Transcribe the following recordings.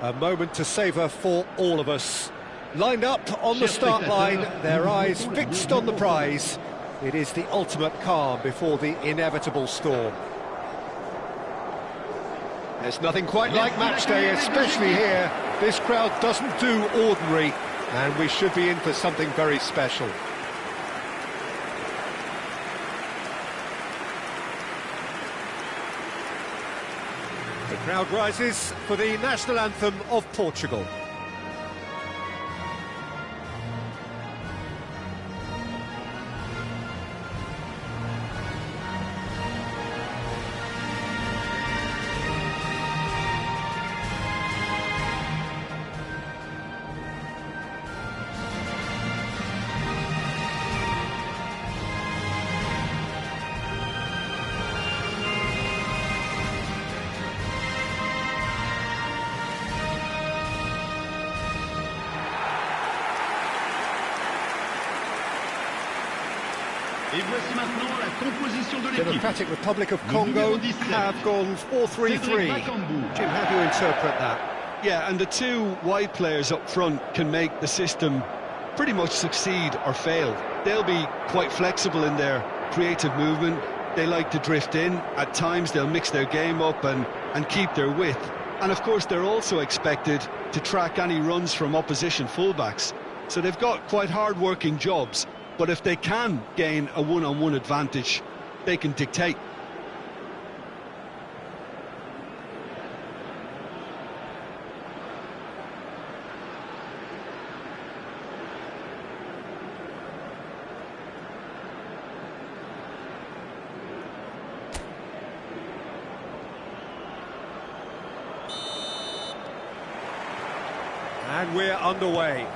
A moment to savour for all of us. Lined up on the start line, their eyes fixed on the prize. It is the ultimate calm before the inevitable storm. There's nothing quite like match day, especially here. This crowd doesn't do ordinary, and we should be in for something very special. The crowd rises for the national anthem of Portugal. Democratic Republic of Congo have gone 4-3-3. Jim, how do you interpret that? Yeah, and the two wide players up front can make the system pretty much succeed or fail. They'll be quite flexible in their creative movement. They like to drift in. At times they'll mix their game up and keep their width. And of course they're also expected to track any runs from opposition fullbacks. So they've got quite hard-working jobs. But if they can gain a one-on-one advantage, they can dictate. And we're underway.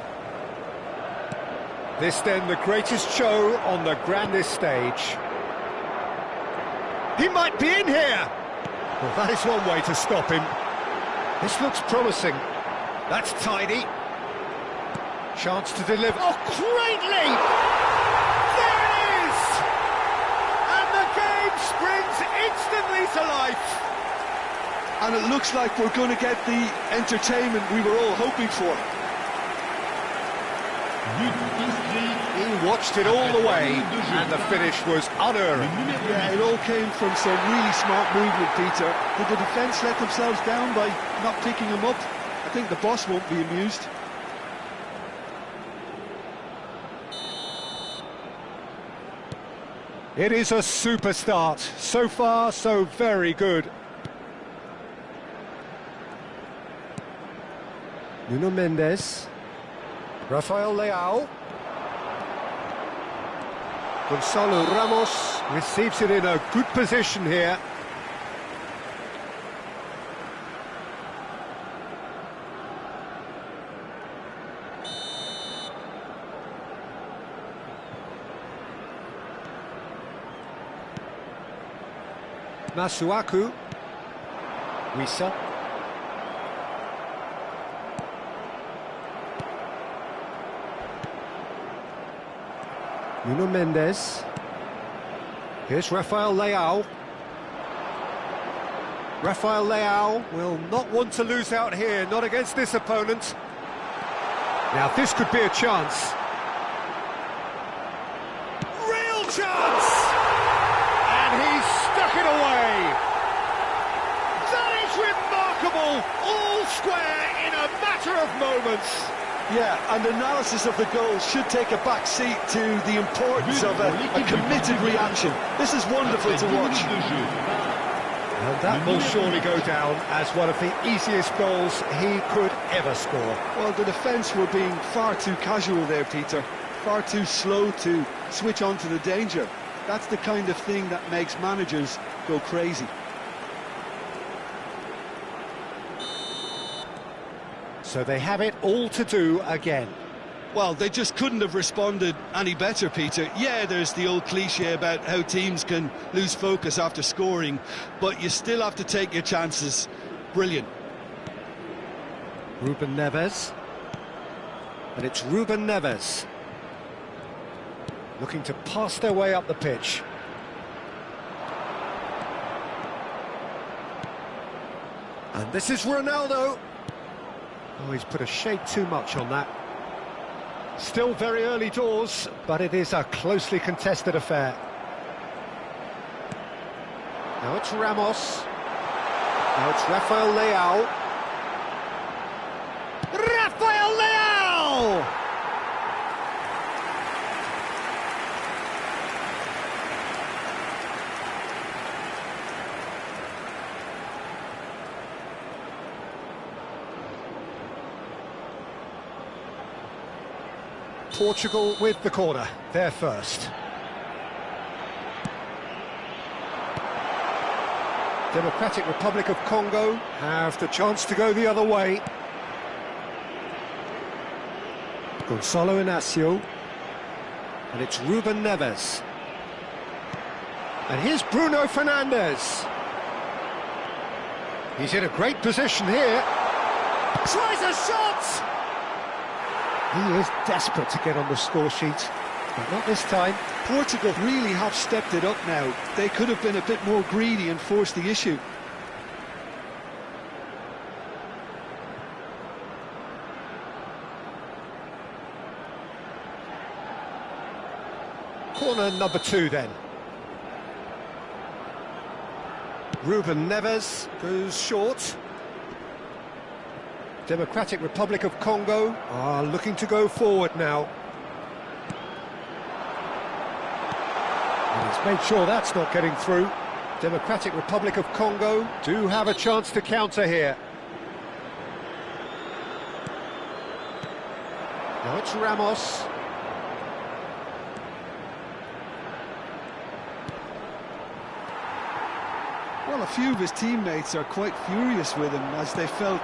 This then the greatest show on the grandest stage. He might be in here! Well, that is one way to stop him. This looks promising. That's tidy. Chance to deliver. Oh, great leap! There it is! And the game springs instantly to life. And it looks like we're going to get the entertainment we were all hoping for. He watched it all the way, and the finish was unerring. Yeah, it all came from some really smart movement, Peter. Did the defence let themselves down by not picking him up? I think the boss won't be amused. It is a super start. So far, so very good. Nuno Mendes. Rafael Leao. Gonzalo Ramos receives it in a good position here. Masuaku. Wissa. Nuno Mendes. Here's Rafael Leao. Rafael Leao will not want to lose out here, not against this opponent. Now this could be a chance. Real chance! And he's stuck it away. That is remarkable, all square in a matter of moments. Yeah, and analysis of the goal should take a back seat to the importance of a committed reaction. This is wonderful to watch. And that will surely go down as one of the easiest goals he could ever score. Well, the defence were being far too casual there, Peter. Far too slow to switch on to the danger. That's the kind of thing that makes managers go crazy. So they have it all to do again. Well, they just couldn't have responded any better, Peter. Yeah, there's the old cliche about how teams can lose focus after scoring, but you still have to take your chances. Brilliant. Ruben Neves. And it's Ruben Neves. Looking to pass their way up the pitch. And this is Ronaldo. Oh, he's put a shade too much on that. Still very early doors, but it is a closely contested affair. Now it's Ramos. Now it's Rafael Leao. Rafael Leao! Portugal with the corner, they're first. Democratic Republic of Congo have the chance to go the other way. Gonzalo Inacio. And it's Ruben Neves. And here's Bruno Fernandes. He's in a great position here. Tries a shot! He is desperate to get on the score sheet, but not this time. Portugal really have stepped it up now. They could have been a bit more greedy and forced the issue. Corner number 2 then. Ruben Neves goes short. Democratic Republic of Congo are looking to go forward now. And he's made sure that's not getting through. Democratic Republic of Congo do have a chance to counter here. Now it's Ramos. Well, a few of his teammates are quite furious with him as they felt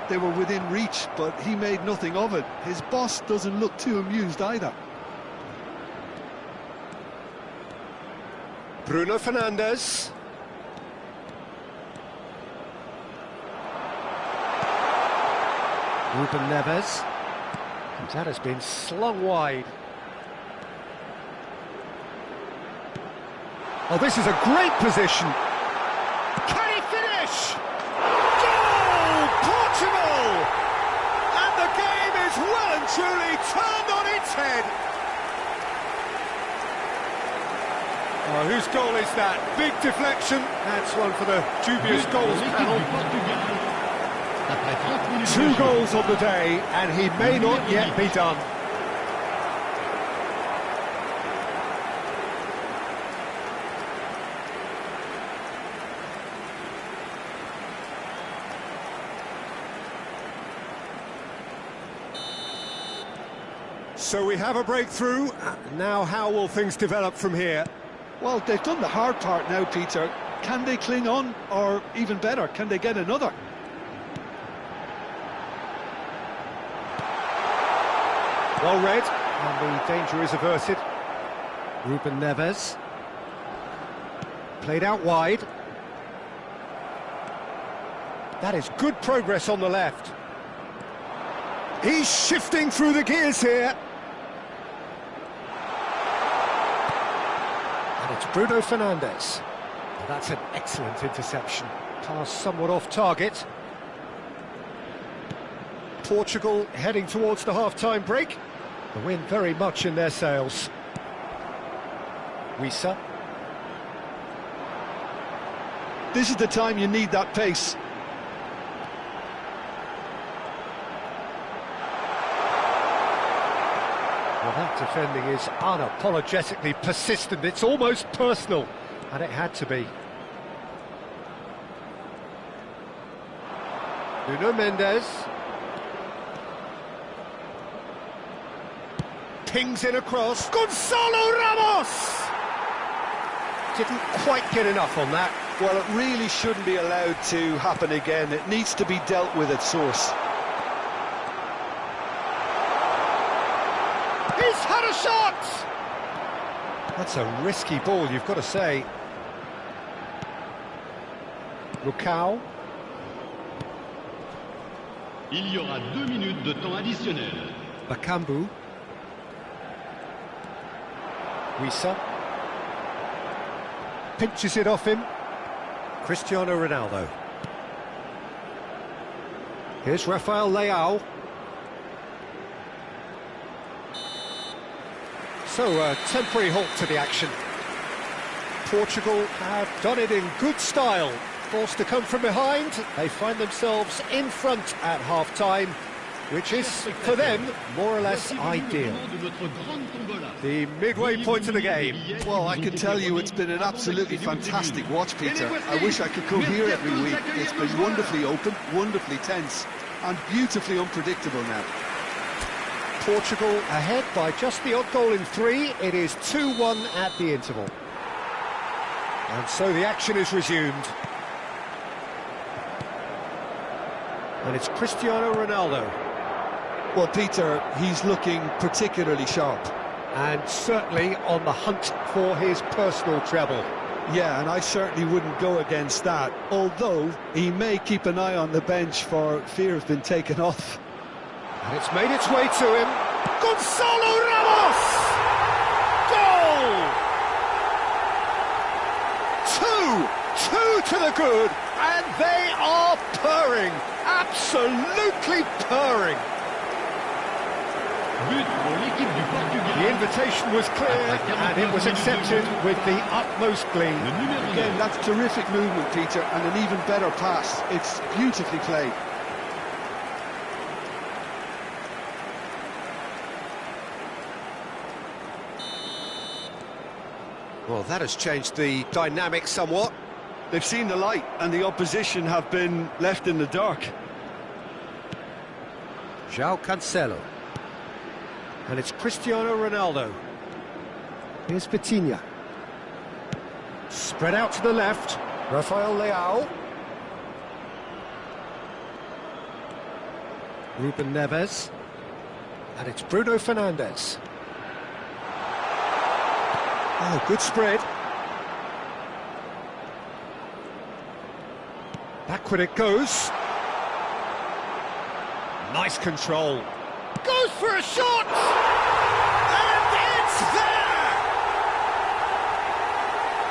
they were within reach, but he made nothing of it. His boss doesn't look too amused either. Bruno Fernandes. Ruben Neves. And that has been slung wide. Oh, this is a great position. Can he finish? Goal! Portugal! And the game is well and truly turned on its head. Oh, whose goal is that? Big deflection. That's one for the dubious goals panel. 2 goals on the day, and he may not yet be done. So we have a breakthrough. Now how will things develop from here? Well, they've done the hard part now, Peter. Can they cling on, or even better, can they get another? Well read, and the danger is averted. Ruben Neves. Played out wide. That is good progress on the left. He's shifting through the gears here. It's Bruno Fernandes. That's an excellent interception. Pass somewhat off target. Portugal heading towards the half-time break. The wind very much in their sails. Wissa. This is the time you need that pace. Well, that defending is unapologetically persistent. It's almost personal, and it had to be. Nuno Mendes. Pings in across. Gonzalo Ramos! Didn't quite get enough on that. Well, it really shouldn't be allowed to happen again. It needs to be dealt with at source. He's had a shot! That's a risky ball, you've got to say. Lucao. Il y aura 2 minutes de temps additionnel. Bakambu. Wissa. Pinches it off him. Cristiano Ronaldo. Here's Rafael Leao. So, a temporary halt to the action. Portugal have done it in good style. Forced to come from behind, they find themselves in front at half-time, which is, for them, more or less ideal. The midway point of the game. Well, I can tell you it's been an absolutely fantastic watch, Peter. I wish I could come here every week. It's been wonderfully open, wonderfully tense, and beautifully unpredictable now. Portugal ahead by just the odd goal in 3. It is 2-1 at the interval. And so the action is resumed. And it's Cristiano Ronaldo. Well, Peter, he's looking particularly sharp. And certainly on the hunt for his personal treble. Yeah, and I certainly wouldn't go against that, although he may keep an eye on the bench for fear of being taken off. And it's made its way to him. Gonzalo Ramos! Goal! 2 to the good, and they are purring. Absolutely purring. The invitation was clear, and it was accepted with the utmost glee. Again, that's terrific movement, Peter, and an even better pass. It's beautifully played. Well, that has changed the dynamic somewhat. They've seen the light, and the opposition have been left in the dark. João Cancelo. And it's Cristiano Ronaldo. Here's Vitinha. Spread out to the left. Rafael Leao. Ruben Neves. And it's Bruno Fernandes. Oh, good spread. Backward it goes. Nice control. Goes for a shot! And it's there!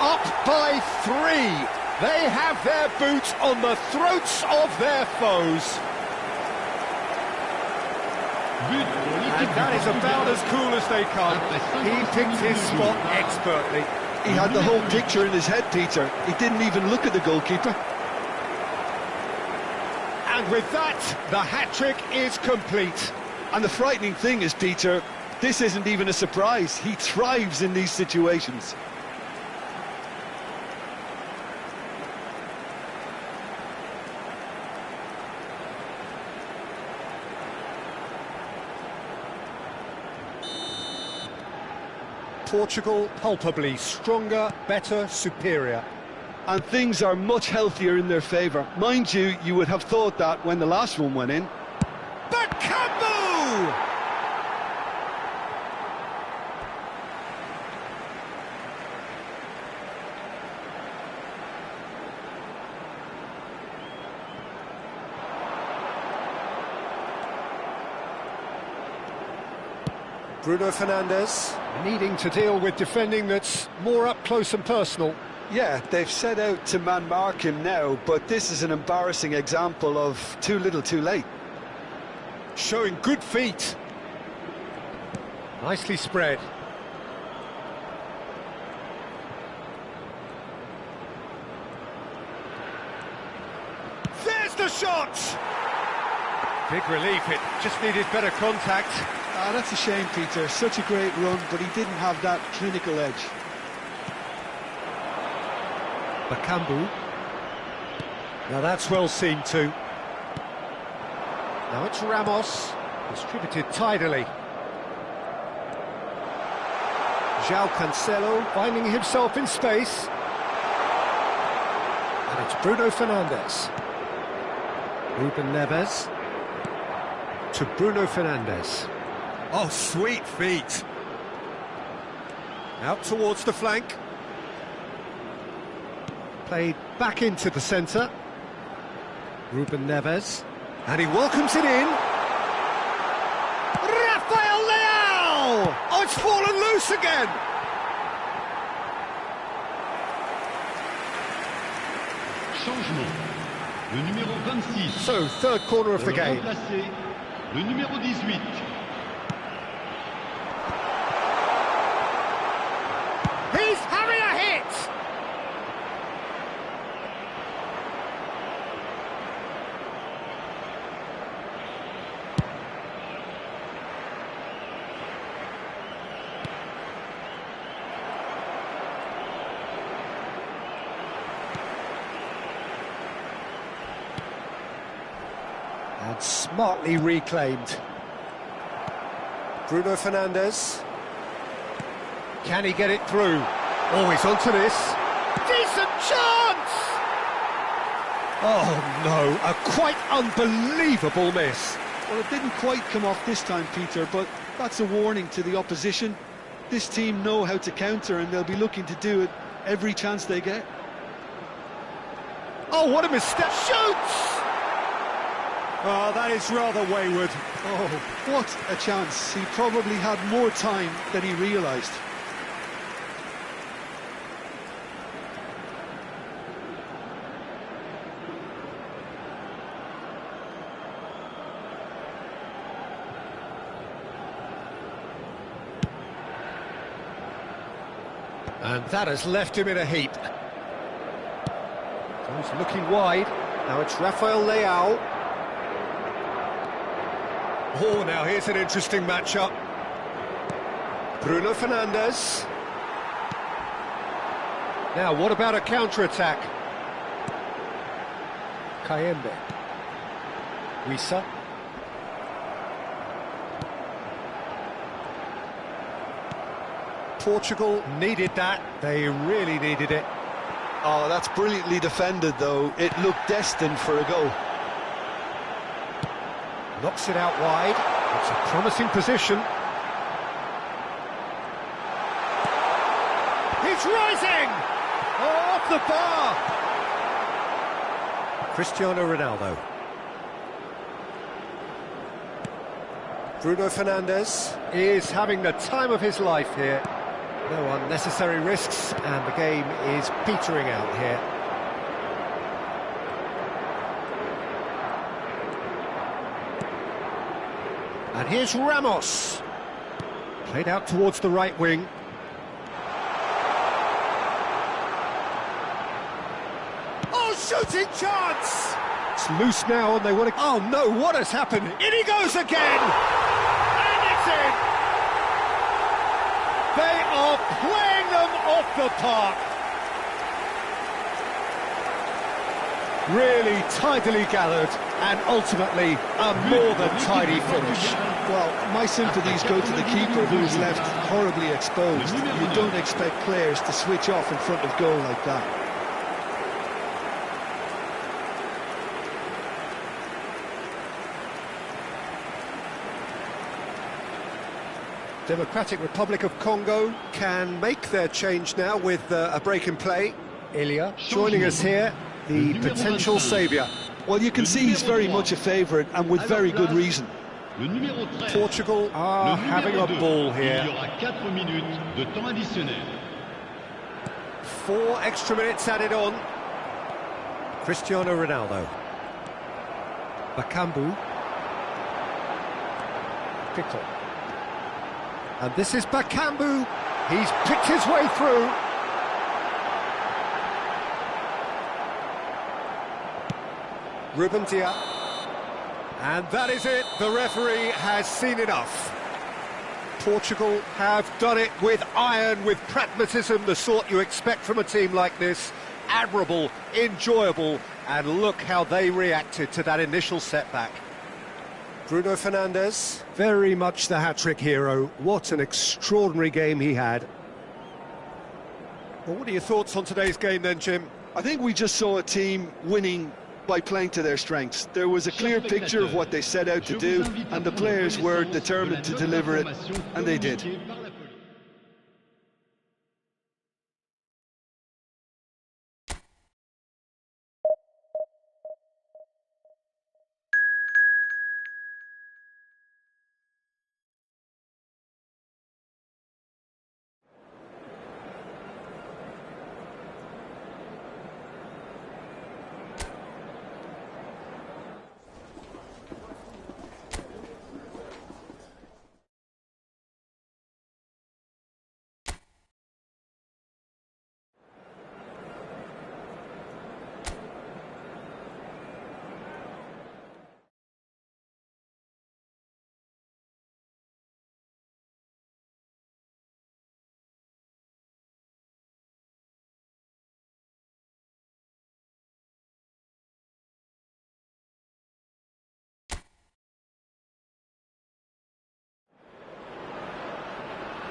Up by 3. They have their boot on the throats of their foes. And that is about as cool as they come. He picked his spot expertly. He had the whole picture in his head, Peter. He didn't even look at the goalkeeper. And with that, the hat-trick is complete. And the frightening thing is, Peter, this isn't even a surprise. He thrives in these situations. Portugal palpably stronger, better, superior. And things are much healthier in their favour. Mind you, you would have thought that when the last one went in. Bakambu! Bruno Fernandes. Needing to deal with defending that's more up close and personal. Yeah, they've set out to man-mark him now, but this is an embarrassing example of too little too late. Showing good feet. Nicely spread. There's the shot! Big relief, it just needed better contact. Ah, that's a shame, Peter. Such a great run, but he didn't have that clinical edge. Bakambu. Now that's well seen too. Now it's Ramos, distributed tidily. João Cancelo finding himself in space. And it's Bruno Fernandes. Ruben Neves to Bruno Fernandes. Oh, sweet feet. Out towards the flank. Played back into the centre. Ruben Neves. And he welcomes it in. Rafael Leao! Oh, it's fallen loose again! Changement. Le numéro 26. So, third corner of the game. Remplacé, le numéro 18. He's having a hit! And smartly reclaimed. Bruno Fernandes. Can he get it through? Oh, he's onto this. Decent chance! Oh no, a quite unbelievable miss. Well, it didn't quite come off this time, Peter, but that's a warning to the opposition. This team know how to counter, and they'll be looking to do it every chance they get. Oh, what a mistake! Shoots! Oh, that is rather wayward. Oh, what a chance. He probably had more time than he realised. And that has left him in a heap. He's looking wide. Now it's Rafael Leao. Oh, now here's an interesting matchup. Bruno Fernandes. Now, what about a counter-attack? Kayembe. Wissa. Portugal needed that. They really needed it. Oh, that's brilliantly defended, though. It looked destined for a goal. Knocks it out wide. It's a promising position. He's rising! Oh, off the bar! Cristiano Ronaldo. Bruno Fernandes is having the time of his life here. No unnecessary risks, and the game is petering out here. And here's Ramos. Played out towards the right wing. Oh, shooting chance! It's loose now, and they want to... Oh, no, what has happened? In he goes again! And it's in! They are playing them off the park. Really tidily gathered, and ultimately a more than tidy finish. Well, my sympathies go to the keeper, who is left horribly exposed. You don't expect players to switch off in front of goal like that. Democratic Republic of Congo can make their change now with a break in play. Ilya joining us here, the potential saviour. Well, you can see he's very much a favourite, and with very good reason. Le numéro 13. Portugal are having a ball here. Il y aura 4 minutes de temps additionnel. 4 extra minutes added on. Cristiano Ronaldo. Bakambu. Pickle. And this is Bakambu. He's picked his way through. Ruben Diaz. And that is it. The referee has seen enough. Portugal have done it with iron, with pragmatism, the sort you expect from a team like this. Admirable, enjoyable, and look how they reacted to that initial setback. Bruno Fernandes, very much the hat-trick hero. What an extraordinary game he had. Well, what are your thoughts on today's game then, Jim? I think we just saw a team winning by playing to their strengths. There was a clear picture of what they set out to do, and the players were determined to deliver it, and they did.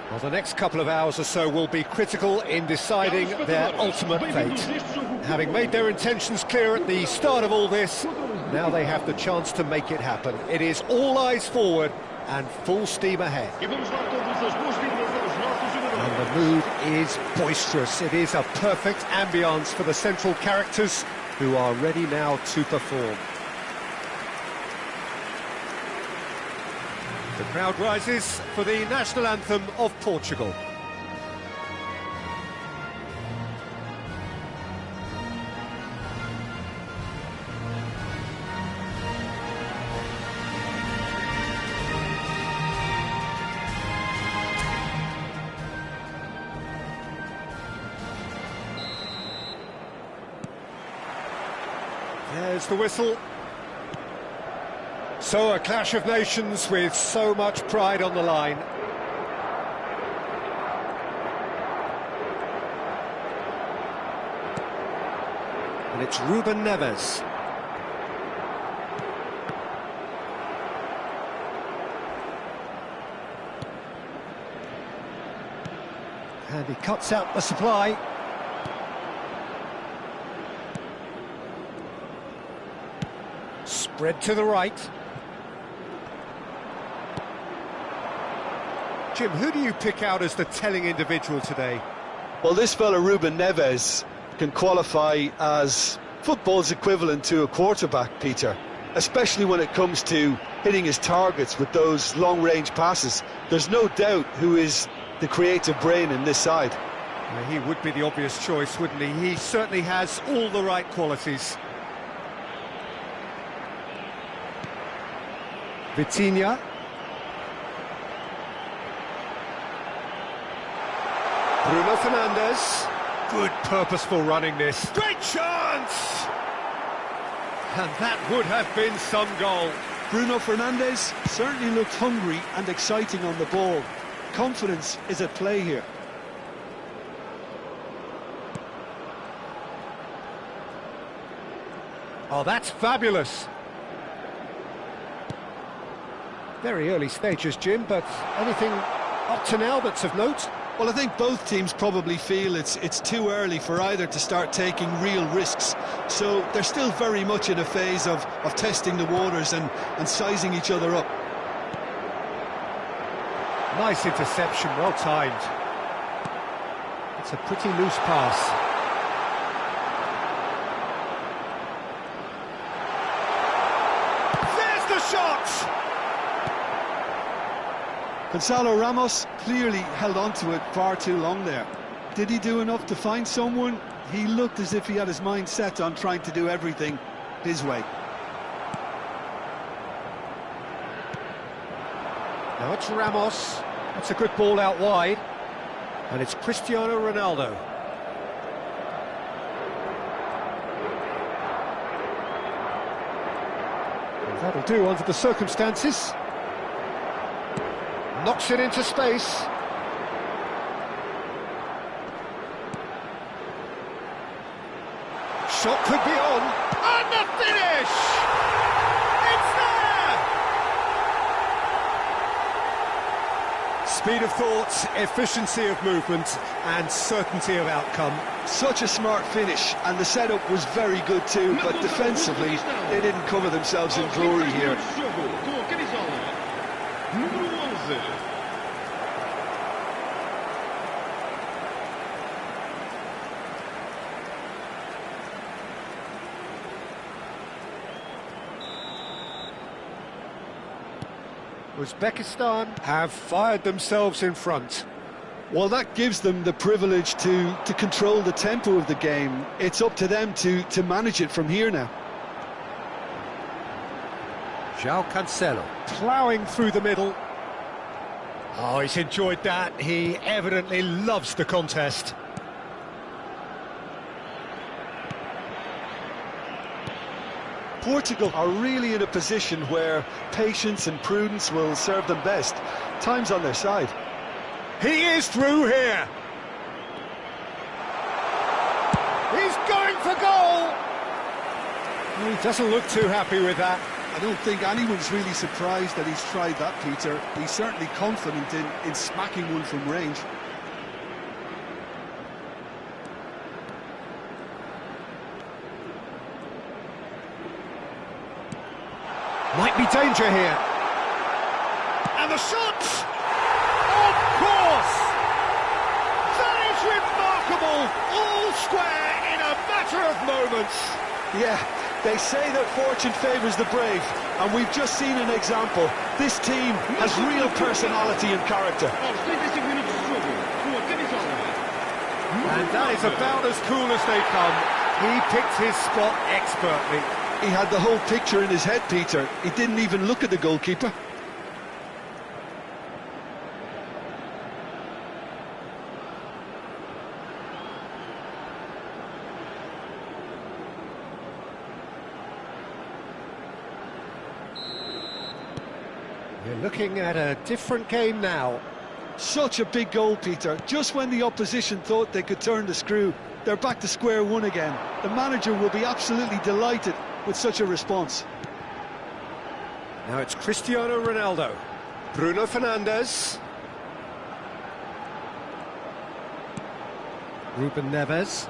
Well, the next couple of hours or so will be critical in deciding their ultimate fate. Having made their intentions clear at the start of all this, now they have the chance to make it happen. It is all eyes forward and full steam ahead. And the mood is boisterous. It is a perfect ambience for the central characters who are ready now to perform. The crowd rises for the national anthem of Portugal. There's the whistle. So a clash of nations with so much pride on the line. And it's Ruben Neves. And he cuts out the supply. Spread to the right. Jim, who do you pick out as the telling individual today? Well, this fella Ruben Neves can qualify as football's equivalent to a quarterback, Peter, especially when it comes to hitting his targets with those long-range passes. There's no doubt who is the creative brain in this side. Well, he would be the obvious choice, wouldn't he? He certainly has all the right qualities. Vitinha. Bruno Fernandes. Good purposeful running this. Great chance! And that would have been some goal. Bruno Fernandes certainly looked hungry and exciting on the ball. Confidence is at play here. Oh, that's fabulous. Very early stages, Jim, but anything up to now that's of note? Well, I think both teams probably feel it's too early for either to start taking real risks. So they're still very much in a phase of testing the waters and sizing each other up. Nice interception, well timed. It's a pretty loose pass. There's the shot! Gonzalo Ramos clearly held on to it far too long there. Did he do enough to find someone? He looked as if he had his mind set on trying to do everything his way. Now it's Ramos. That's a good ball out wide. And it's Cristiano Ronaldo. Well, that'll do under the circumstances. Knocks it into space. Shot could be on. And the finish! It's there! Speed of thought, efficiency of movement, and certainty of outcome. Such a smart finish, and the setup was very good too, but defensively, they didn't cover themselves in glory here. Uzbekistan have fired themselves in front. Well, that gives them the privilege to control the tempo of the game. It's up to them to manage it from here now. João Cancelo ploughing through the middle. Oh, he's enjoyed that. He evidently loves the contest. Portugal are really in a position where patience and prudence will serve them best. Time's on their side. He is through here. He's going for goal. He doesn't look too happy with that. I don't think anyone's really surprised that he's tried that, Peter. He's certainly confident in smacking one from range. Might be danger here. And the shot! Of course! That is remarkable! All square in a matter of moments. Yeah, they say that fortune favours the brave, and we've just seen an example. This team has real personality and character. And that is about as cool as they come. He picked his spot expertly. He had the whole picture in his head, Peter. He didn't even look at the goalkeeper. We're looking at a different game now. Such a big goal, Peter. Just when the opposition thought they could turn the screw, they're back to square one again. The manager will be absolutely delighted with such a response. Now it's Cristiano Ronaldo. Bruno Fernandes. Ruben Neves.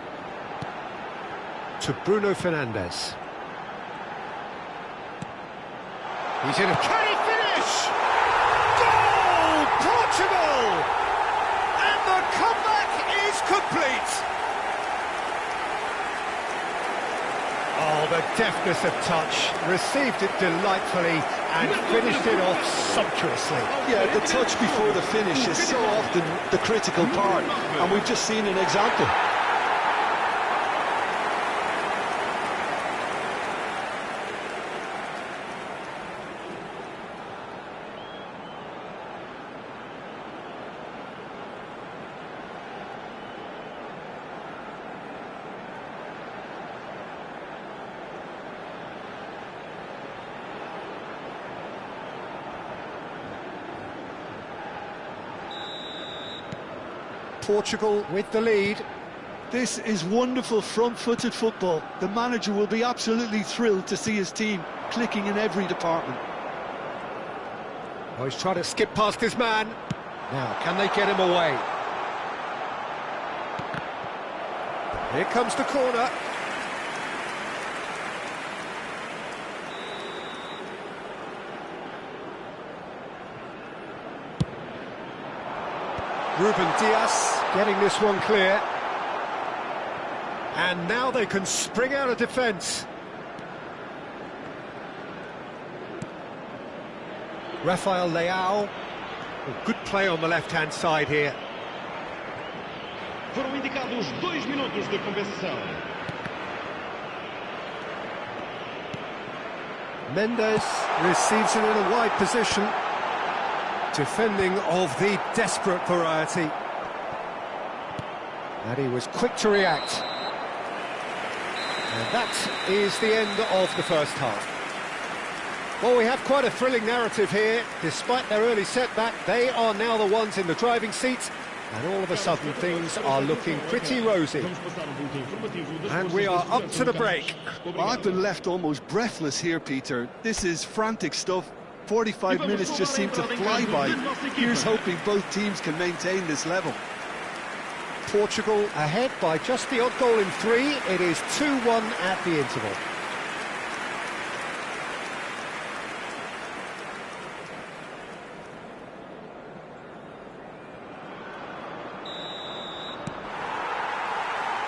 To Bruno Fernandes. He's in a... Can he finish? Goal! Portugal! And the comeback is complete. Oh, the deftness of touch, received it delightfully and finished it off sumptuously. Yeah, the touch before the finish is so often the critical part, and we've just seen an example. Portugal with the lead. This is wonderful front-footed football. The manager will be absolutely thrilled to see his team clicking in every department. Oh, he's trying to skip past his man. Now, can they get him away? Here comes the corner. Ruben Dias getting this one clear. And now they can spring out of defence. Rafael Leao. Well, good play on the left-hand side here. Foram indicados 2 minutos de compensação. Mendes receives it in a wide position. Defending of the desperate variety. And he was quick to react. And that is the end of the first half. Well, we have quite a thrilling narrative here. Despite their early setback, they are now the ones in the driving seat. And all of a sudden, things are looking pretty rosy. And we are up to the break. Well, I've been left almost breathless here, Peter. This is frantic stuff. 45 minutes just seem to fly by. Here's hoping both teams can maintain this level. Portugal ahead by just the odd goal in 3. It is 2-1 at the interval.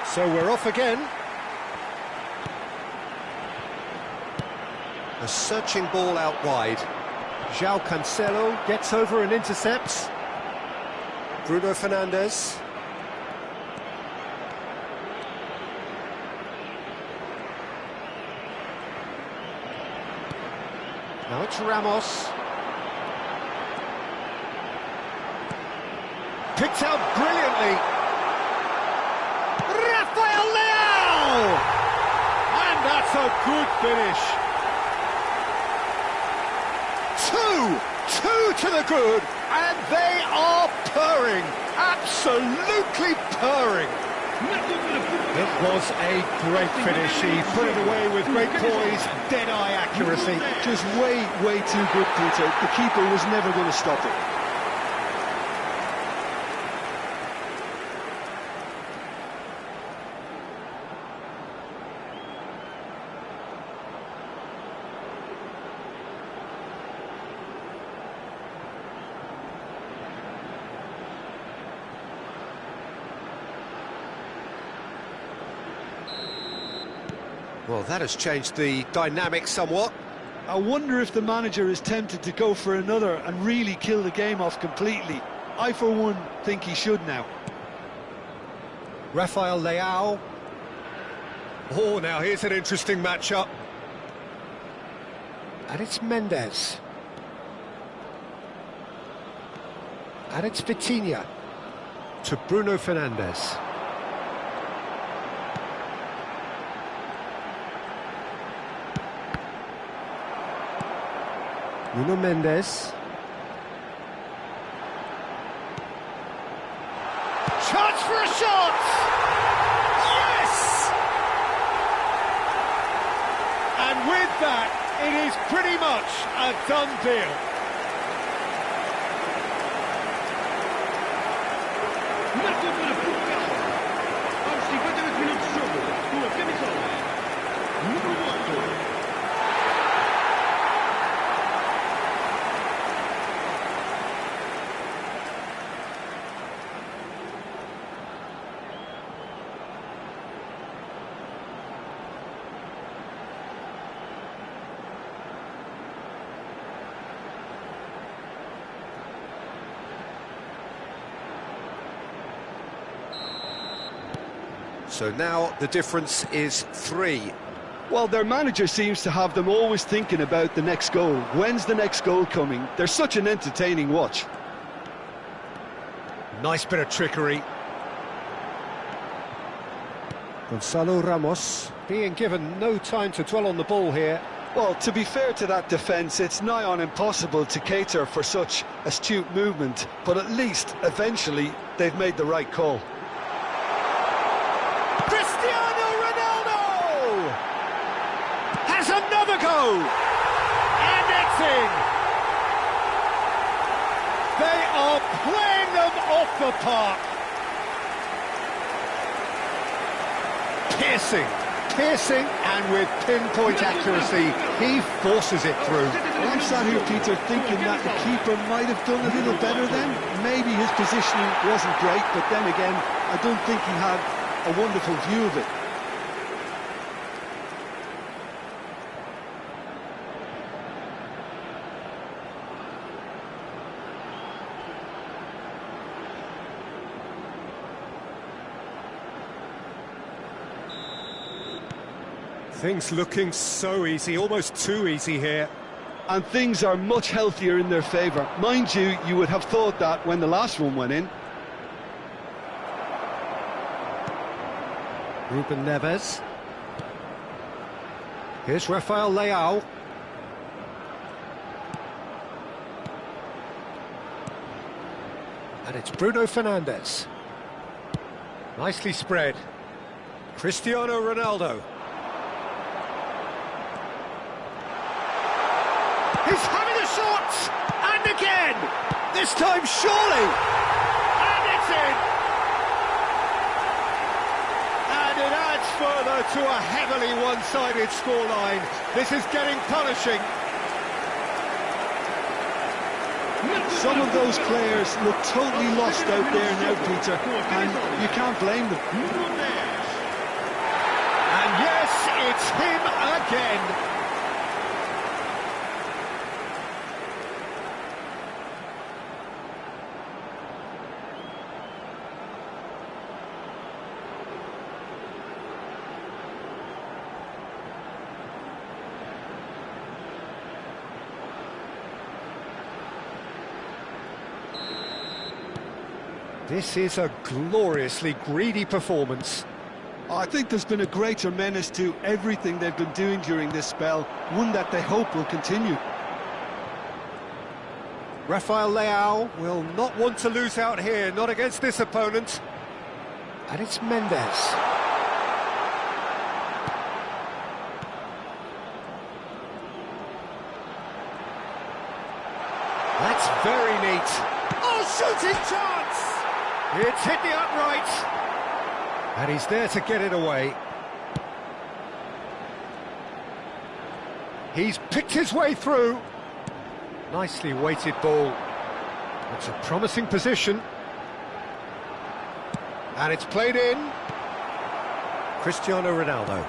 So we're off again. A searching ball out wide. João Cancelo gets over and intercepts. Bruno Fernandes. Now it's Ramos. Picked out brilliantly. Rafael Leão! And that's a good finish. Two to the good, and they are purring. Absolutely purring. It was a great finish. He put it away with great poise, dead-eye accuracy. Just way too good, Peter. The keeper was never going to stop it. Well, that has changed the dynamic somewhat. I wonder if the manager is tempted to go for another and really kill the game off completely. I, for one, think he should now. Rafael Leão. Oh, now here's an interesting matchup. And it's Mendes. And it's Vitinha. To Bruno Fernandes. Nuno Mendes. Chance for a shot! Yes! And with that, it is pretty much a done deal. Marcou para Portugal. Aos 58 minutos de jogo, com a camisola número 8. So now the difference is 3. Well, their manager seems to have them always thinking about the next goal. When's the next goal coming? They're such an entertaining watch. Nice bit of trickery. Gonzalo Ramos being given no time to dwell on the ball here. Well, to be fair to that defence, it's nigh on impossible to cater for such astute movement, but at least, eventually, they've made the right call. Cristiano Ronaldo has another go, and it's in. They are playing them off the park. Piercing, and with pinpoint accuracy, he forces it through. Well, I'm sat here, Peter, thinking that the keeper might have done a little better then. Maybe his positioning wasn't great, but then again, I don't think he had a wonderful view of it. Things looking so easy, almost too easy here. And things are much healthier in their favour. Mind you, you would have thought that when the last one went in. Ruben Neves. Here's Rafael Leao. And it's Bruno Fernandes. Nicely spread. Cristiano Ronaldo. He's having a shot! And again! This time surely! And it's in! And it adds further to a heavily one-sided scoreline. This is getting punishing. Some of those players look totally lost out there now, Peter, and you can't blame them. And yes, it's him again. This is a gloriously greedy performance. I think there's been a greater menace to everything they've been doing during this spell, one that they hope will continue. Rafael Leao will not want to lose out here, not against this opponent. And it's Mendes. That's very neat. Oh, shooting chance! It's hit the upright. And he's there to get it away. He's picked his way through. Nicely weighted ball. It's a promising position. And it's played in. Cristiano Ronaldo.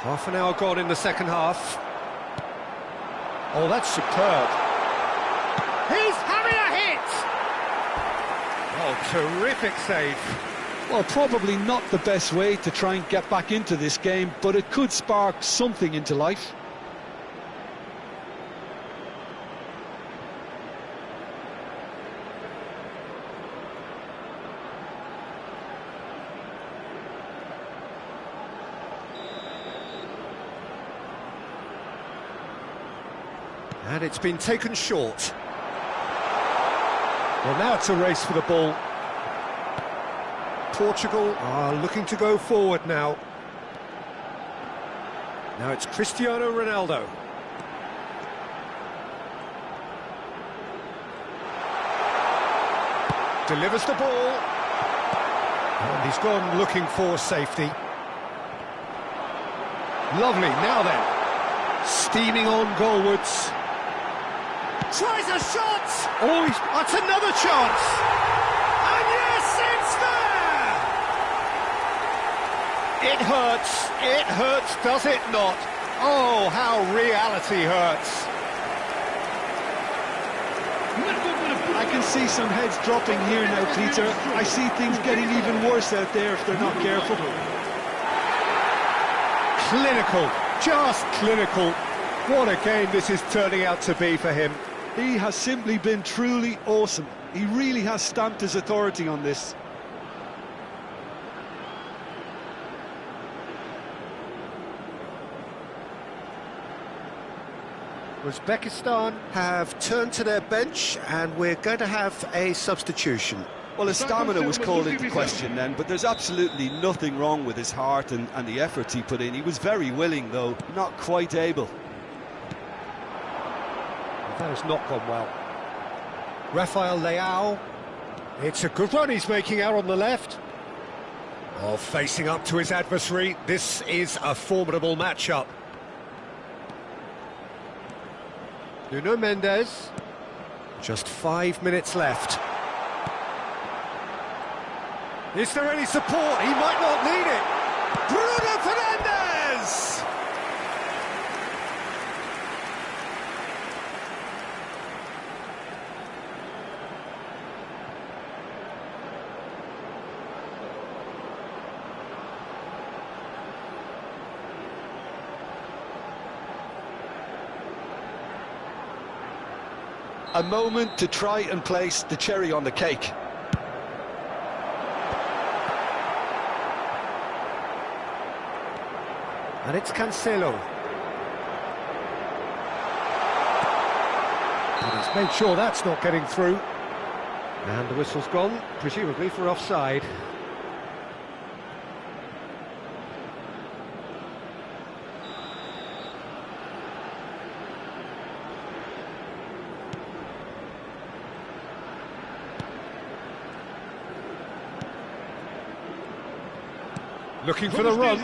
Half an hour gone in the second half. Oh, that's superb. He's having a hit! Oh, terrific save. Well, probably not the best way to try and get back into this game, but it could spark something into life. And it's been taken short. Well, now it's a race for the ball. Portugal are looking to go forward now. Now it's Cristiano Ronaldo. Delivers the ball. And he's gone looking for safety. Lovely, now then. Steaming on goalwards. Tries a shot! Oh, that's another chance! And yes, it's there! It hurts, does it not? Oh, how reality hurts. I can see some heads dropping here now, Peter. I see things getting even worse out there if they're not careful. Clinical, just clinical. What a game this is turning out to be for him. He has simply been truly awesome. He really has stamped his authority on this. Uzbekistan have turned to their bench and we're going to have a substitution. Well, his stamina was called into question then, but there's absolutely nothing wrong with his heart and the efforts he put in. He was very willing, though, not quite able. That has not gone well. Rafael Leao. It's a good run he's making out on the left. Oh, facing up to his adversary. This is a formidable matchup. Nuno Mendes. Just 5 minutes left. Is there any support? He might not need it. Bruno Fernandes! A moment to try and place the cherry on the cake. And it's Cancelo. And he's made sure that's not getting through. And the whistle's gone, presumably for offside. Looking for the run.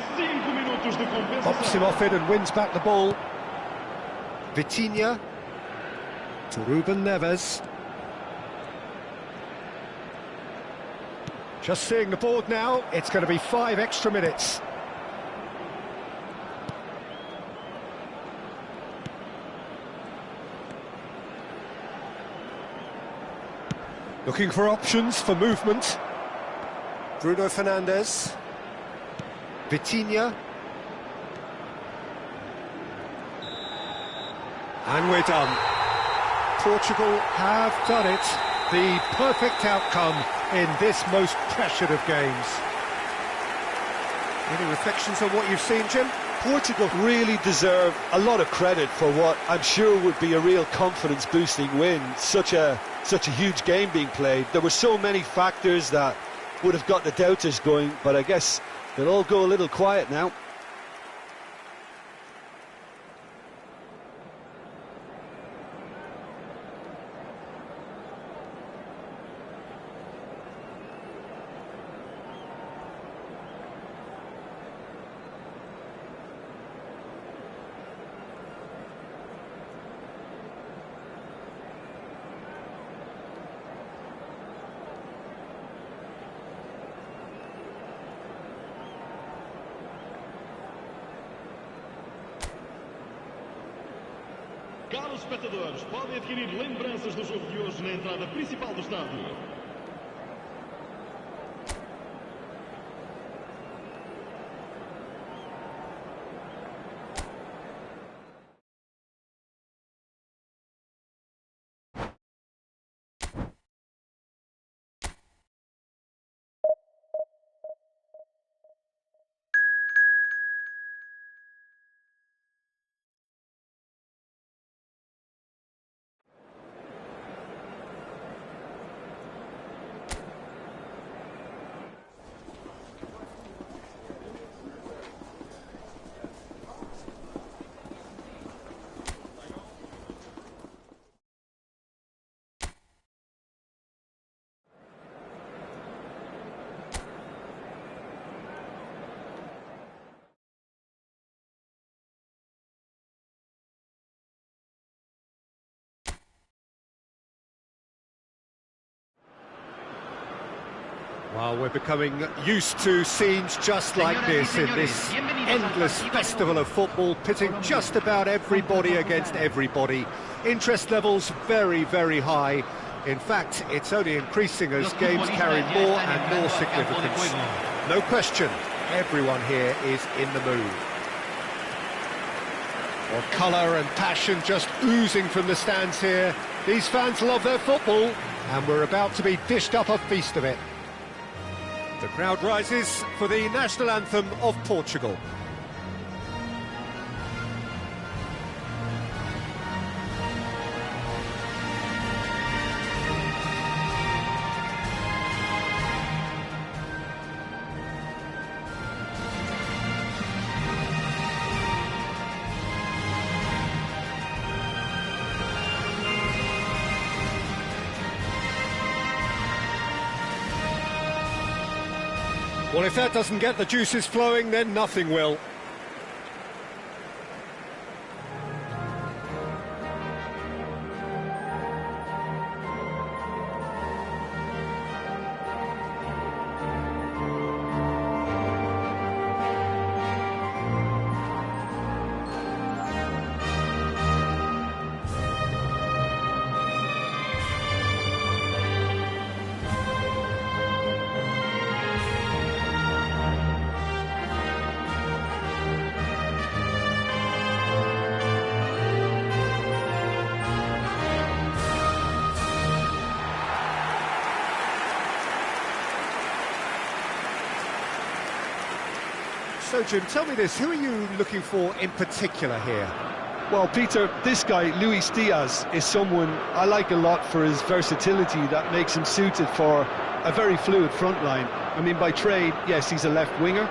Pops him off it and wins back the ball. Vitinha to Ruben Neves. Just seeing the board now, it's going to be 5 extra minutes. Looking for options for movement. Bruno Fernandes. Vitinha. And we're done. Portugal have done it. The perfect outcome in this most pressured of games. Any reflections on what you've seen, Jim? Portugal really deserve a lot of credit for what I'm sure would be a real confidence-boosting win. Such a huge game being played. There were so many factors that would have got the doubters going, but I guess they'll all go a little quiet now. Caros espectadores, podem adquirir lembranças do jogo de hoje na entrada principal do estádio. Well, we're becoming used to scenes just like this in this endless festival of football, pitting just about everybody against everybody. Interest levels very, very high. In fact, it's only increasing as games carry more and more significance. No question, everyone here is in the mood. Well, colour and passion just oozing from the stands here. These fans love their football, and we're about to be dished up a feast of it. The crowd rises for the national anthem of Portugal. Well, if that doesn't get the juices flowing, then nothing will. So, Jim, tell me this, who are you looking for in particular here? Well, Peter, this guy, Luis Diaz, is someone I like a lot for his versatility that makes him suited for a very fluid front line. I mean, by trade, yes, he's a left winger,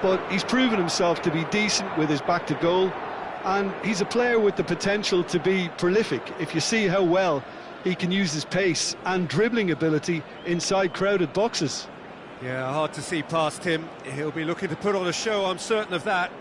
but he's proven himself to be decent with his back to goal, and he's a player with the potential to be prolific if you see how well he can use his pace and dribbling ability inside crowded boxes. Yeah, hard to see past him. He'll be looking to put on a show, I'm certain of that.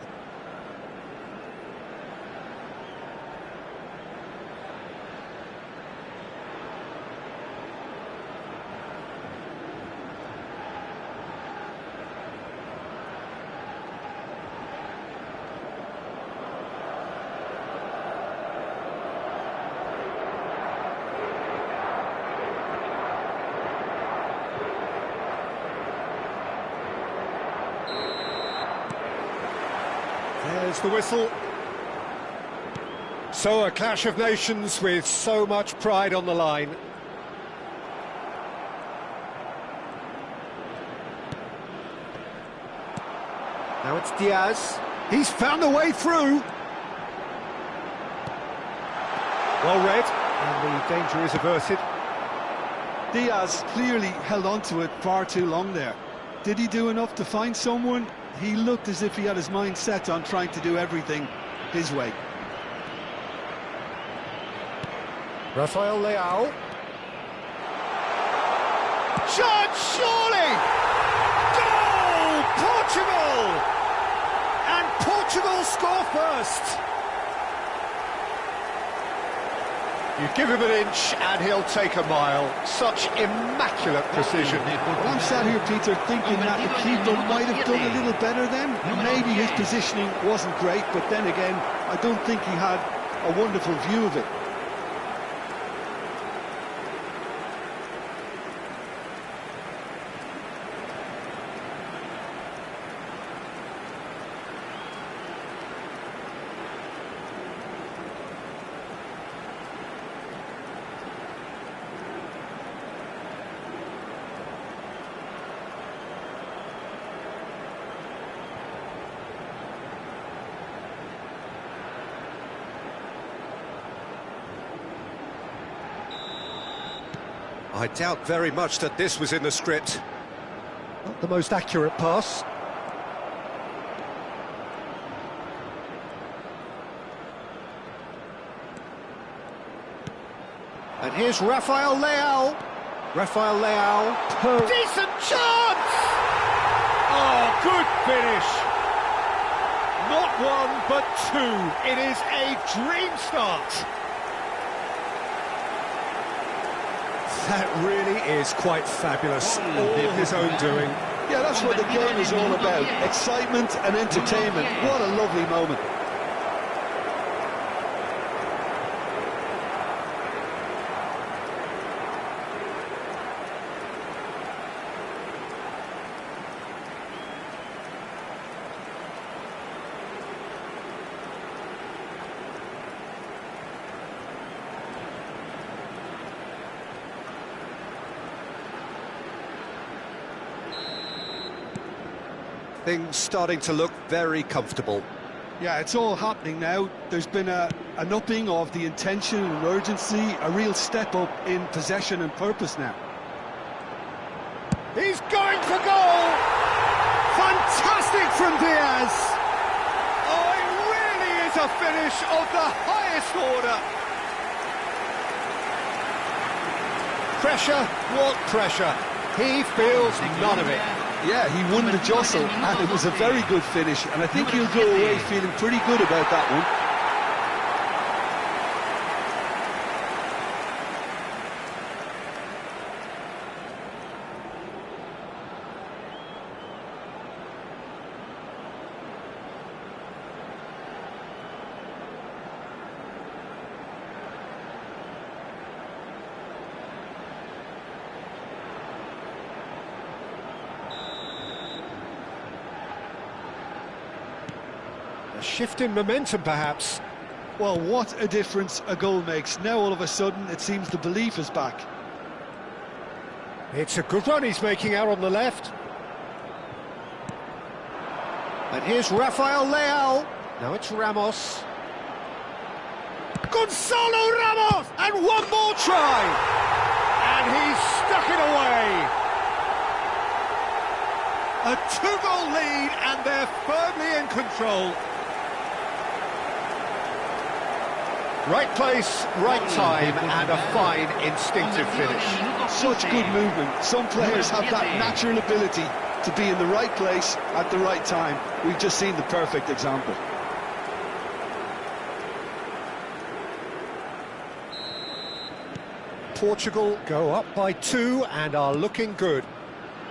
There's the whistle. So a clash of nations with so much pride on the line. Now it's Diaz. He's found a way through. Well read, and the danger is averted. Diaz clearly held on to it far too long there. Did he do enough to find someone? He looked as if he had his mind set on trying to do everything his way. Rafael Leao. Shot, surely! Goal! Portugal! And Portugal score first! You give him an inch and he'll take a mile. Such immaculate precision. Well, I'm sat here, Peter, thinking that the keeper might have done a little better then. Maybe his positioning wasn't great, but then again, I don't think he had a wonderful view of it. I doubt very much that this was in the script. Not the most accurate pass. And here's Rafael Leao. Rafael Leao. Decent chance! Oh, good finish. Not one, but two. It is a dream start. That really is quite fabulous. All his own doing. Yeah, that's what the game is all about. Excitement and entertainment. What a lovely moment. Things starting to look very comfortable. Yeah, it's all happening now. There's been an upping of the intention and urgency, a real step up in possession and purpose now. He's going for goal! Fantastic from Diaz! Oh, it really is a finish of the highest order! Pressure? What pressure? He feels none of it. Yeah, he won the jostle, and it was a very good finish, and I think he'll go away feeling pretty good about that one. A shift in momentum, perhaps. Well, what a difference a goal makes. Now, all of a sudden, it seems the belief is back. It's a good run he's making out on the left. And here's Rafael Leao. Now it's Ramos. Gonzalo Ramos! And one more try! And he's stuck it away! A two-goal lead, and they're firmly in control. Right place, right time, and a fine instinctive finish. Such good movement. Some players have that natural ability to be in the right place at the right time. We've just seen the perfect example. Portugal go up by 2 and are looking good.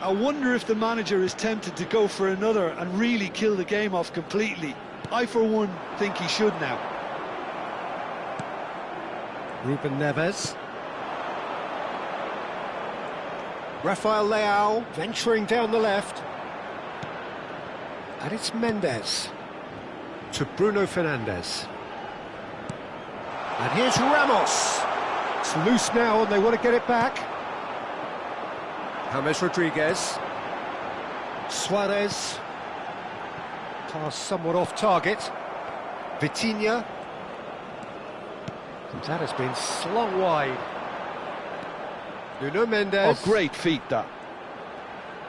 I wonder if the manager is tempted to go for another and really kill the game off completely. I, for one, think he should now. Ruben Neves. Rafael Leao venturing down the left. And it's Mendes to Bruno Fernandes. And here's Ramos. It's loose now and they want to get it back. James Rodriguez. Suarez. Pass somewhat off target. Vitinha. That has been slung wide. Nuno Mendes. Oh, great feat, that.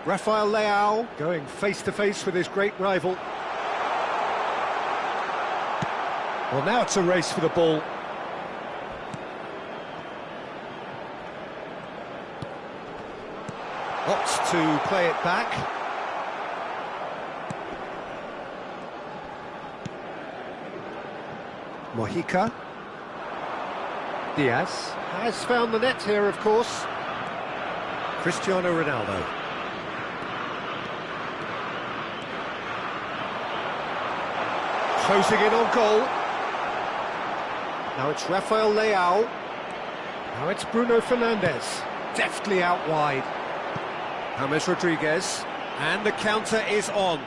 Rafael Leao going face-to-face with his great rival. Well, now it's a race for the ball. Opts to play it back. Mojica. Diaz has found the net here, of course. Cristiano Ronaldo. Closing in on goal. Now it's Rafael Leao. Now it's Bruno Fernandes. Deftly out wide. James Rodriguez. And the counter is on.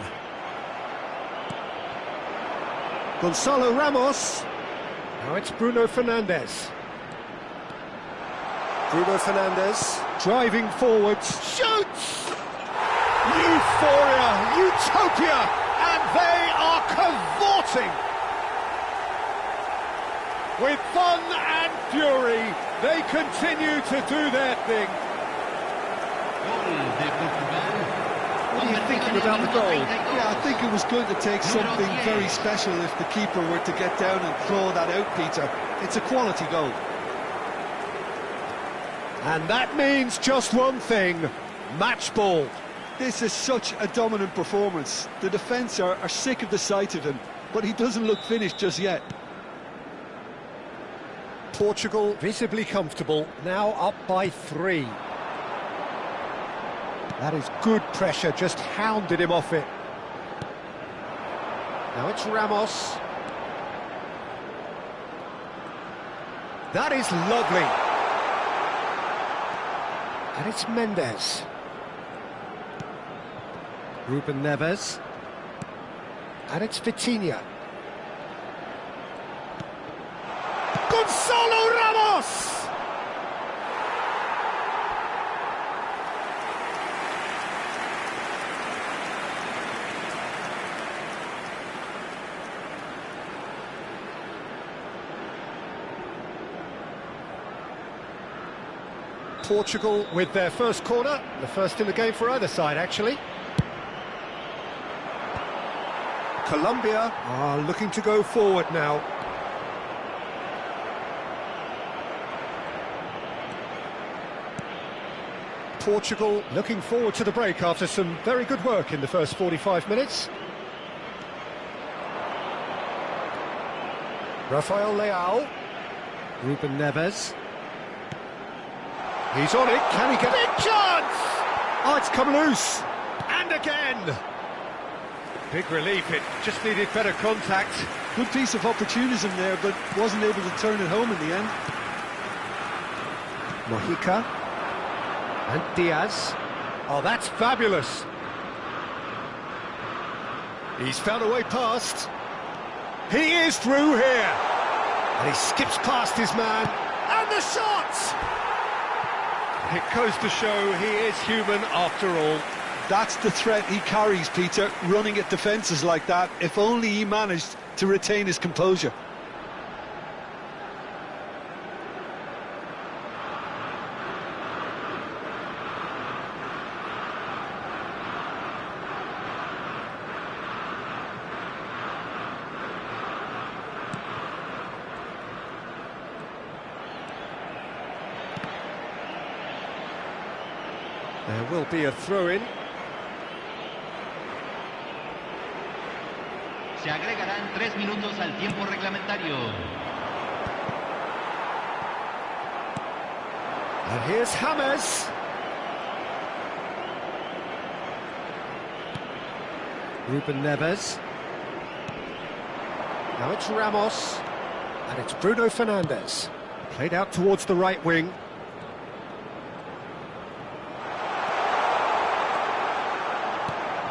Gonzalo Ramos. Now it's Bruno Fernandes. Bruno Fernandes driving forwards, shoots! Euphoria, utopia, and they are cavorting! With fun and fury, they continue to do their thing. What are you thinking about the goal? Yeah, I think it was going to take something very special if the keeper were to get down and claw that out, Peter. It's a quality goal. And that means just one thing, match ball. This is such a dominant performance. The defence are sick of the sight of him, but he doesn't look finished just yet. Portugal visibly comfortable, now up by 3. That is good pressure, just hounded him off it. Now it's Ramos. That is lovely. And it's Mendes. Ruben Neves. And it's Vitinha. Gonzalo Ramos! Portugal with their first corner, the first in the game for either side, actually. Colombia are looking to go forward now. Portugal looking forward to the break after some very good work in the first 45 minutes. Rafael Leao. Ruben Neves. He's on it, can he get it? Big chance! Oh, it's come loose. And again! Big relief, it just needed better contact. Good piece of opportunism there, but wasn't able to turn it home in the end. Mojica. And Diaz. Oh, that's fabulous. He's found a way past. He is through here. And he skips past his man. And the shot! It goes to show he is human after all. That's the threat he carries, Peter, running at defences like that. If only he managed to retain his composure. There will be a throw-in. Se agregarán 3 minutos al tiempo reglamentario. And here's James. Ruben Neves. Now it's Ramos. And it's Bruno Fernandes. Played out towards the right wing.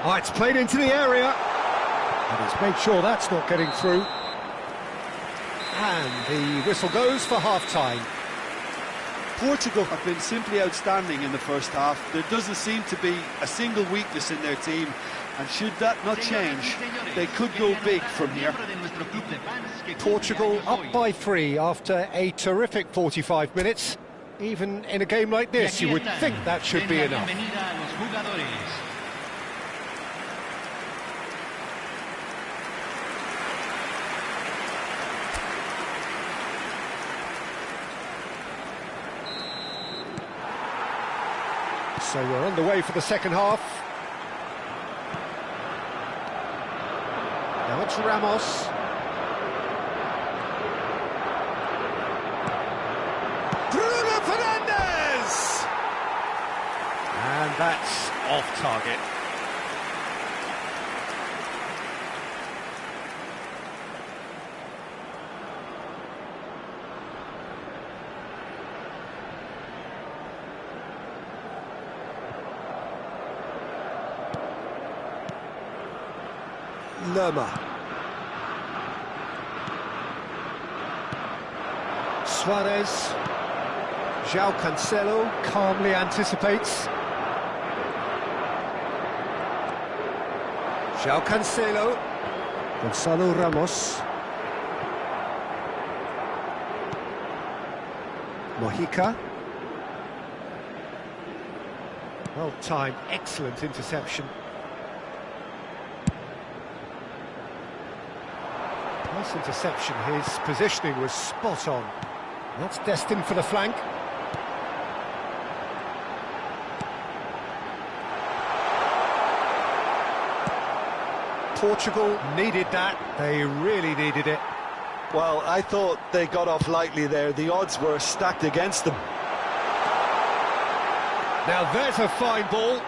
Oh, it's played into the area. And he's made sure that's not getting through. And the whistle goes for half-time. Portugal have been simply outstanding in the first half. There doesn't seem to be a single weakness in their team, and should that not change, they could go big from here. Portugal up by 3 after a terrific 45 minutes. Even in a game like this, you would think that should be enough. So we're on the way for the second half. Now it's Ramos. Bruno Fernandes! And that's off target. Lerma. Suarez. João Cancelo calmly anticipates. João Cancelo. Gonzalo Ramos. Mojica. Well timed, excellent interception. Nice interception, his positioning was spot on. That's destined for the flank. Portugal needed that, they really needed it. Well, I thought they got off lightly there. The odds were stacked against them. Now there's a fine ball.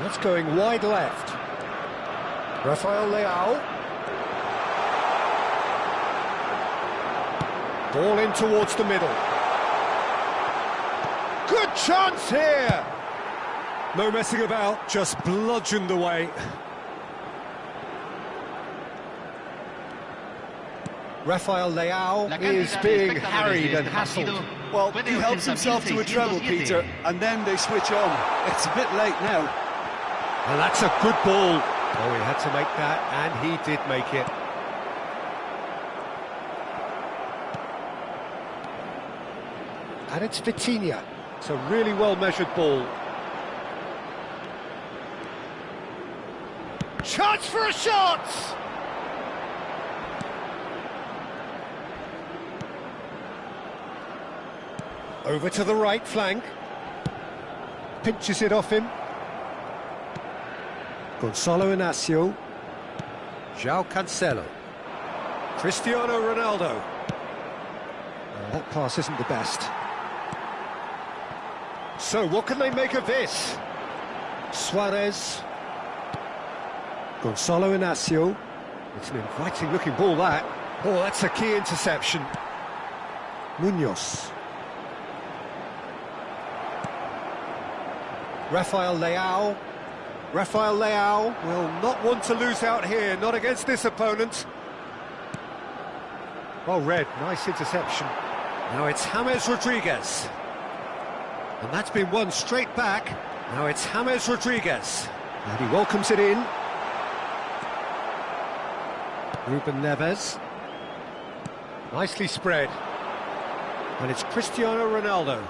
That's going wide left. Rafael Leao. Ball in towards the middle. Good chance here! No messing about, just bludgeoned away. Rafael Leao is being harried and hassled. Well, he helps himself to a treble, Peter, and then they switch on. It's a bit late now. And that's a good ball. Oh, he had to make that, and he did make it. And it's Vitinha. It's a really well-measured ball. Chance for a shot! Over to the right flank. Pinches it off him. Gonzalo Inacio. João Cancelo. Cristiano Ronaldo. That pass isn't the best. So, what can they make of this? Suarez. Gonzalo Inacio. It's an inviting-looking ball, that. Oh, that's a key interception. Munoz. Rafael Leao. Rafael Leao will not want to lose out here, not against this opponent. Well read, nice interception. Now it's James Rodriguez. And that's been won straight back. Now it's James Rodriguez. And he welcomes it in. Ruben Neves. Nicely spread. And it's Cristiano Ronaldo.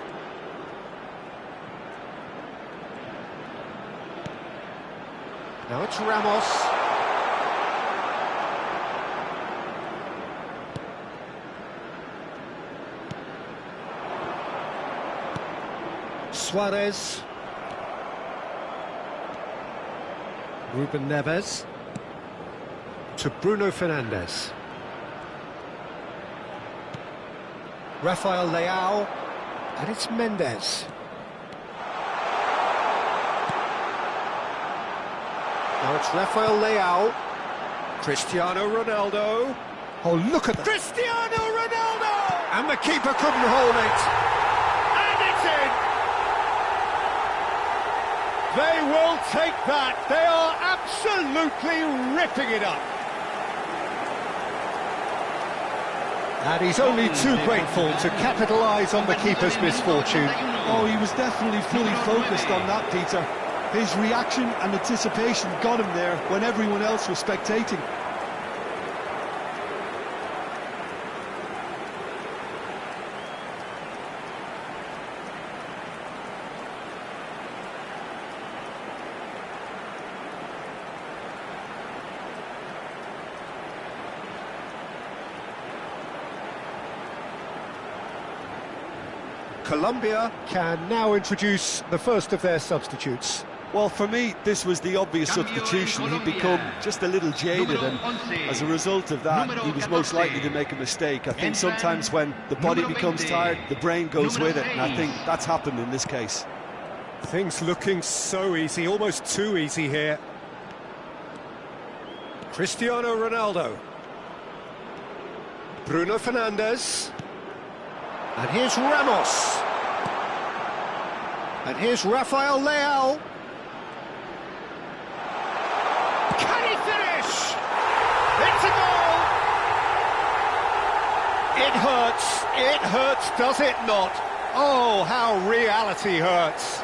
Now it's Ramos. Suarez. Ruben Neves. To Bruno Fernandes. Rafael Leao. And it's Mendes. Now it's Rafael Leao. Cristiano Ronaldo. Oh, look at that. Cristiano Ronaldo! And the keeper couldn't hold it. And it's in! They will take that. They are absolutely ripping it up. And he's only too grateful to capitalise on the keeper's misfortune. Oh, he was definitely fully focused on that, Peter. His reaction and anticipation got him there when everyone else was spectating. Colombia can now introduce the first of their substitutes. Well, for me, this was the obvious substitution. He'd become just a little jaded, and as a result of that, he was most likely to make a mistake. I think sometimes when the body becomes tired, the brain goes with it, and I think that's happened in this case. Things looking so easy, almost too easy here. Cristiano Ronaldo. Bruno Fernandes. And here's Ramos. And here's Rafael Leao. Can he finish? It's a goal! It hurts, does it not? Oh, how reality hurts.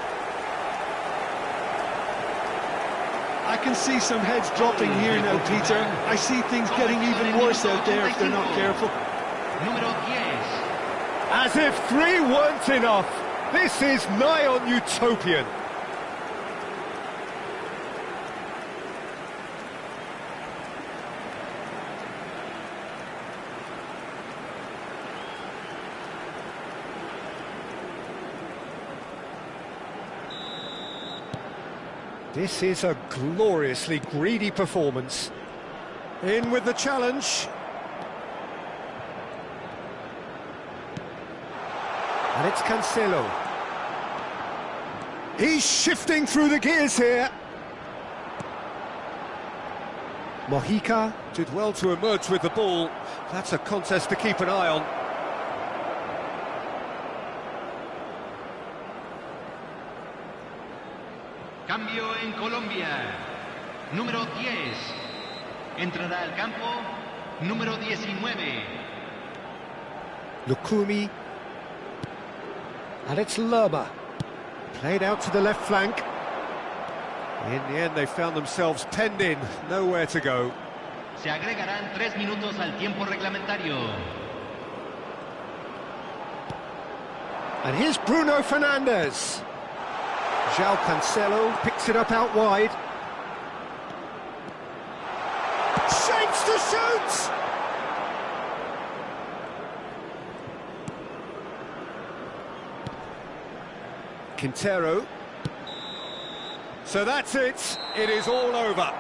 I can see some heads dropping here now, Peter. I see things getting even worse out there if they're not careful. As if 3 weren't enough. This is nigh on utopian. This is a gloriously greedy performance. In with the challenge. And it's Cancelo. He's shifting through the gears here. Mojica did well to emerge with the ball. That's a contest to keep an eye on. Cambio en Colombia. Número 10. Entrará al campo. Número 19. Lukumi. And it's Lerma. Played out to the left flank. In the end, they found themselves penned in. Nowhere to go. Se agregarán 3 minutos al tiempo reglamentario. And here's Bruno Fernandes. João Cancelo picks it up out wide. Shapes to shoot! Quintero. So that's it. It is all over.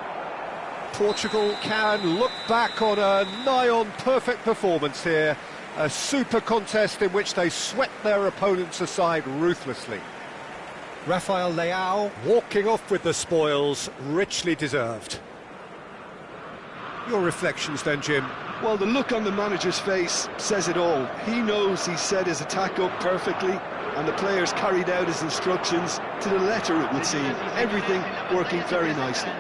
Portugal can look back on a nigh-on perfect performance here. A super contest in which they swept their opponents aside ruthlessly. Rafael Leao walking off with the spoils, richly deserved. Your reflections then, Jim? Well, the look on the manager's face says it all. He knows he set his attack up perfectly, and the players carried out his instructions to the letter, it would seem. Everything working very nicely.